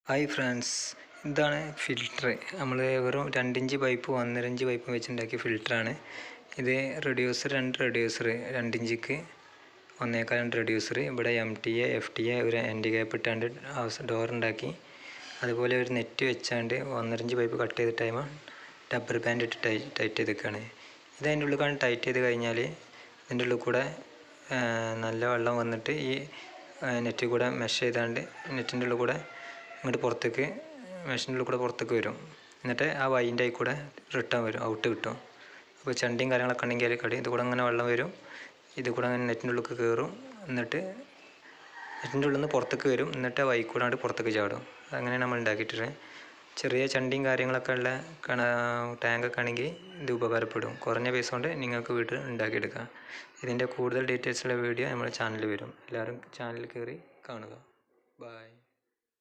Hi friends, ഇതാണ് filter. നമ്മൾ വെറും 2 ഇഞ്ച് പൈപ്പ് 1.5 ഇഞ്ച് പൈപ്പ് വെച്ചുണ്ടാക്കിയ ഫിൽറ്ററാണ് ഇത്. Reducer 2 reducer 2 ഇഞ്ചിക്ക് 1.25 reducer. ഇവിടെ MTA FTA ഒരു എൻഡ് ഗ്യാപ്പ് ഇട്ടാണ്ട് ഡോർ ഉണ്ടാക്കി. അതുപോലെ ഒരു നെറ്റ് വെച്ചാണ്ട് 1.5 ഇഞ്ച് പൈപ്പ് കട്ട് ചെയ്ത ടൈം ടബ്ബർ ബാൻഡ് ഇട്ട് ടൈറ്റ് ചെയ്തിരിക്കുകയാണ്. ഇത് അതിൻ്റെ ഉള്ളിൽ ടൈറ്റ് ചെയ്ത് കഴിഞ്ഞാൽ ഇതിൻ്റെ ഉള്ളിൽ കൂടെ നല്ല വെള്ളം വന്നിട്ട് ഈ നെറ്റിൽ കൂടെ മെഷ് ചെയ്താണ്ട് നെറ്റിൻ്റെ ഉള്ളിൽ കൂടെ ഇങ്ങോട്ട് പുറത്തേക്ക് മെഷീൻ്റെ ഉള്ളിൽ കൂടെ പുറത്തേക്ക് വരും. എന്നിട്ട് ആ വൈൻ്റെ ആയി കൂടെ റിട്ടേൺ വരും, ഔട്ട് കിട്ടും. അപ്പോൾ ചണ്ടിയും കാര്യങ്ങളൊക്കെ ഉണ്ടെങ്കിൽ അതിൽ ഇത് കൂടെ അങ്ങനെ വെള്ളം വരും, ഇത് കൂടെ അങ്ങനെ നെറ്റിൻ്റെ ഉള്ളിൽ കയറും, എന്നിട്ട് നെറ്റിൻ്റെ ഉള്ളിൽ നിന്ന് പുറത്തേക്ക് വരും, എന്നിട്ട് ആ വൈ കൂടാണ്ട് പുറത്തേക്ക് ചാടും. അങ്ങനെ നമ്മൾ ഉണ്ടാക്കിയിട്ടുണ്ട്. ചെറിയ ചണ്ടിയും കാര്യങ്ങളൊക്കെ ഉള്ള ടാങ്കൊക്കെ ആണെങ്കിൽ ഇത് ഉപകാരപ്പെടും. കുറഞ്ഞ പൈസ കൊണ്ട് നിങ്ങൾക്ക് വീട്ടിൽ ഉണ്ടാക്കിയെടുക്കാം. ഇതിൻ്റെ കൂടുതൽ ഡീറ്റെയിൽസുള്ള വീഡിയോ നമ്മുടെ ചാനലിൽ വരും. എല്ലാവരും ചാനലിൽ കയറി കാണുക. ബൈ.